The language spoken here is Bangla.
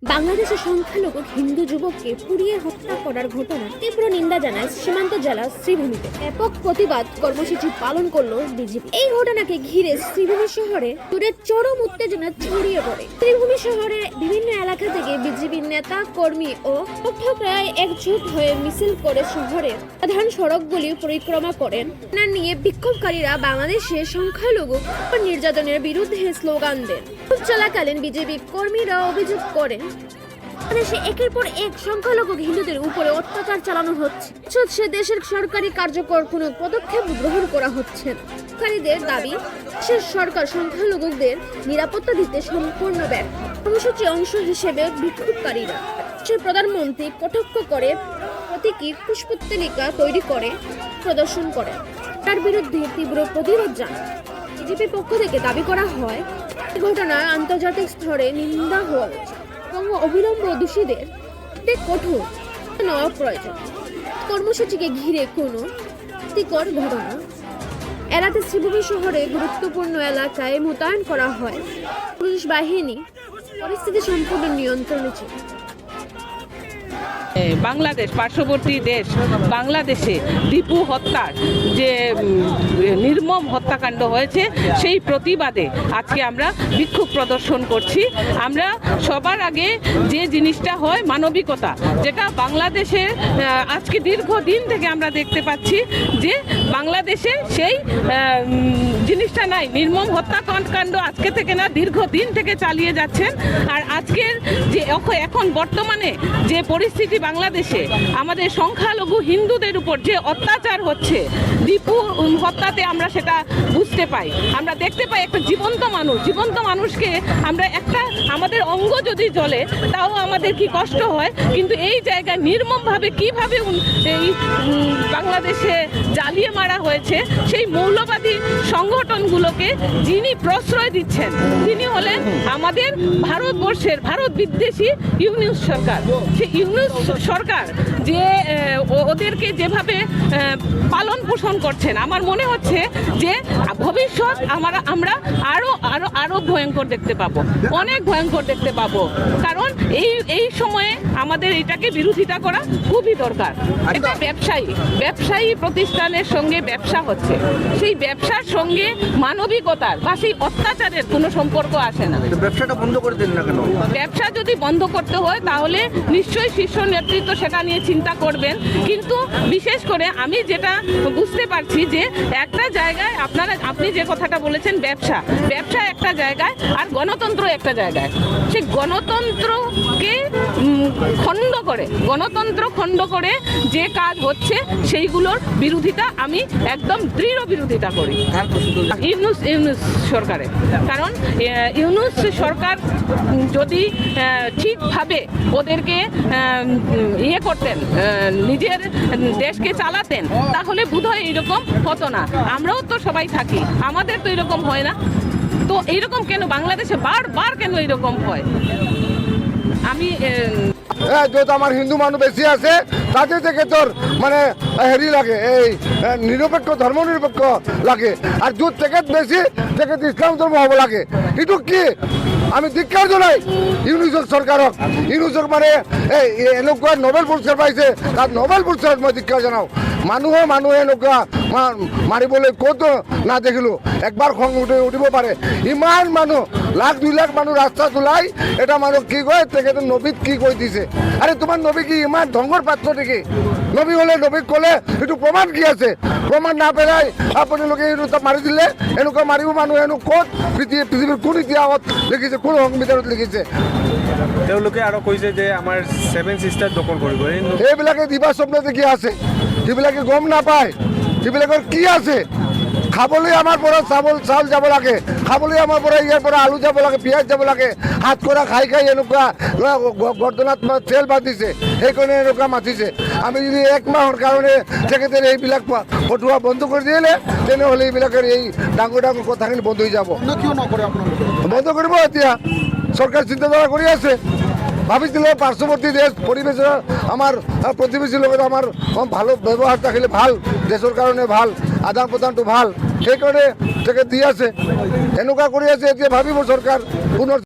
বাংলাদেশের সংখ্যালঘু হিন্দু যুবককে পুড়িয়ে হত্যা করার ঘটনা তীব্র নিন্দা জানায় সীমান্ত জেলা শ্রীভূমিতে ব্যাপক প্রতিবাদ কর্মসূচি পালন করলো বিজেপি। এই ঘটনাকে ঘিরে শ্রীভূমি শহরে দূরে চরম উত্তেজনা ছড়িয়ে পড়ে। শ্রীভূমি শহরের বিভিন্ন এলাকা থেকে বিজেপির নেতা কর্মী ও সমর্থকরা একজোট হয়ে মিছিল করে শহরের প্রধান সড়কগুলি পরিক্রমা করেন। না নিয়ে বিক্ষোভকারীরা বাংলাদেশের সংখ্যালঘু নির্যাতনের বিরুদ্ধে স্লোগান দেন। চলাকালীন বিজেপি কর্মীরা অভিযোগ করেন দেশে একের পর এক সংখ্যালঘু হিন্দুদের উপরে অত্যাচার চালানো হচ্ছে। দেশের সরকারি কার্যকর কোনো পদক্ষেপ গ্রহণ করা হচ্ছে না। কারীদের দাবি দেশের সরকার সংখ্যালঘুদের নিরাপত্তা দিতে সম্পূর্ণ ব্যর্থ। কর্মসূচি অংশ হিসেবে বিক্ষোভকারীরা প্রধানমন্ত্রী কটাক্ষ করে প্রতীকী পুষ্পতালিকা তৈরি করে প্রদর্শন করে তার বিরুদ্ধে তীব্র প্রতিরোধ জানায়। বিজেপির পক্ষ থেকে দাবি করা হয় এই ঘটনার আন্তর্জাতিক স্তরে নিন্দা হওয়া উচিত এবং অবিলম্ব দোষীদের কঠোর নেওয়া প্রয়োজন। কর্মসূচিকে ঘিরে কোনো ক্ষতিকর ঘটনা এড়াতে শ্রীভূমি শহরে গুরুত্বপূর্ণ এলাকায় মোতায়েন করা হয় পুলিশ বাহিনী। পরিস্থিতি সম্পূর্ণ নিয়ন্ত্রণে ছিল। বাংলাদেশ পার্শ্ববর্তী দেশ বাংলাদেশে দীপু হত্যার যে নির্মম হত্যাকাণ্ড হয়েছে সেই প্রতিবাদে আজকে আমরা বিক্ষোভ প্রদর্শন করছি। আমরা সবার আগে যে জিনিসটা হয় মানবিকতা, যেটা বাংলাদেশে আজকে দীর্ঘদিন থেকে আমরা দেখতে পাচ্ছি যে বাংলাদেশে সেই জিনিসটা নাই। নির্মম হত্যাকাণ্ড আজকে থেকে না, দীর্ঘদিন থেকে চালিয়ে যাচ্ছেন। আর আজকের যে এখন বর্তমানে যে পরিস্থিতি বাংলাদেশে আমাদের সংখ্যালঘু হিন্দুদের উপর যে অত্যাচার হচ্ছে, দীপু হত্যাতে আমরা সেটা বুঝতে পাই। আমরা দেখতে পাই একটা জীবন্ত মানুষকে আমরা একটা আমাদের অঙ্গ যদি জ্বলে তাও আমাদের কি কষ্ট হয়, কিন্তু এই জায়গায় নির্মমভাবে কিভাবে এই বাংলাদেশে জ্বালিয়ে মারা হয়েছে সেই মৌলবাদী সংগঠনগুলোকে যিনি প্রশ্রয় দিচ্ছেন তিনি হলেন আমাদের ভারতবর্ষের ভারত বিদ্বেষী ইউনূস সরকার। সেই ইউনূস সরকার যে ওদেরকে যেভাবে পালন পোষণ করছেন, আমার মনে হচ্ছে যে ভবিষ্যৎ আমরা আরো ভয়ঙ্কর দেখতে পাবো, অনেক ভয়ঙ্কর দেখতে পাবো। কারণ এই সময়ে আমাদের এটাকে বিরোধিতা করা খুবই দরকার। এটা ব্যবসায়ী প্রতিষ্ঠানের সঙ্গে ব্যবসা হচ্ছে, সেই ব্যবসার সঙ্গে মানবিকতার বা সেই অত্যাচারের কোনো সম্পর্ক আসে না। ব্যবসাটা বন্ধ করে দেন না কেন? ব্যবসা যদি বন্ধ করতে হয় তাহলে নিশ্চয়ই শীর্ষ নেতৃত্ব সেটা নিয়ে চিন্তা করবেন। কিন্তু বিশেষ করে আমি যেটা বুঝতে পারছি যে একটা জায়গায় আপনি যে কথাটা বলেছেন ব্যবসা একটা জায়গায় আর গণতন্ত্র একটা জায়গায়, সেই গণতন্ত্রকে খণ্ড করে যে কাজ হচ্ছে সেইগুলোর বিরোধিতা আমি একদম দৃঢ় বিরোধিতা করি ইউনূস সরকারের। কারণ ইউনূস সরকার যদি ঠিকভাবে ওদেরকে করতেন, নিজের দেশকে চালাতেন, তাহলে বোধহয় এইরকম হতো না। আমরাও তো সবাই থাকি, আমাদের তো এরকম হয় না। তো এইরকম কেন বাংলাদেশে বারবার কেন এইরকম হয়? আমি যত আমার হিন্দু মানুষ বেশি আছে তাদের থেকে তোর মানে হেরি লাগে, এই নিরপেক্ষ ধর্ম নিরপেক্ষ লাগে। আর দূর থেকে বেশি থেকে ইসলাম ধর্ম হব লাগে। কিন্তু কি আমি ধিক্কার জানাই ইউনূস সরকারক। ইউনূস মানে এনেকুৱা নোবেল পুৰস্কাৰ পাইছে, তাত নোবেল পুৰস্কাৰত মই ধিক্কাৰ জনাওঁ। মানুহে এনেকুৱা মাৰিবলৈ ক'তো নাদেখিলোঁ। একবাৰ খং উঠিব পাৰে। ইমান মানুহ 1,00,000-2 লাখ মানুহ ৰাস্তাত ওলাই এটা মানুহ কি কয় তেখেতে নবীত কি কৈ দিছে। আৰে তোমাৰ নবী কি ইমান ধ্বংসৰ পাত্ৰ নেকি? নবী হ'লে নবীক ক'লে এইটো প্ৰমাণ কি আছে? প্ৰমাণ নাপেলাই আপোনালোকে এইটো মাৰি দিলে। এনেকুৱা মাৰিব মানুহ হেনো ক'ত পৃথিৱীৰ কোন ইতিহাসত লিখিছে, কোন সংবিধানত লিখিছে? তেওঁলোকে আৰু কৈছে যে আমাৰ 7 চিষ্টাৰ দখল কৰিব। এইবিলাকে দিবা স্বপ্নতে কি আছে, যিবিলাকে গম নাপায় যিবিলাকৰ কি আছে। খাবলৈ আমাৰ পৰা চাউল যাব লাগে, খাবলৈ আমাৰ পৰা ইয়াৰ পৰা আলু যাব লাগে, পিঁয়াজ যাব লাগে। হাত কৰা খাই এনেকুৱা গৰ্দনাত তেল বান্ধিছে, সেইকাৰণে এনেকুৱা মাতিছে। আমি যদি 1 মাহৰ কাৰণে তেখেতে এইবিলাক পঠোৱা বন্ধ কৰি দিলে তেনেহ'লে এইবিলাকৰ এই ডাঙৰ কথাখিনি বন্ধ হৈ যাব। বন্ধ কৰিব এতিয়া চৰকাৰ চিন্তাধাৰা কৰি আছে। ভাবিছিল পার্শ্ববর্তী দেশ পরিবেশের আমার প্রতিবেশীর লগত আমার ভালো ব্যবহার থাকলে ভাল, দেশের কারণে ভাল, আদান প্রদানটো ভাল, সেই কারণে থেকে দি আছে। এনেকুৱা কৰি আছে। এতিয়া ভাবিব চৰকাৰ পুনৰ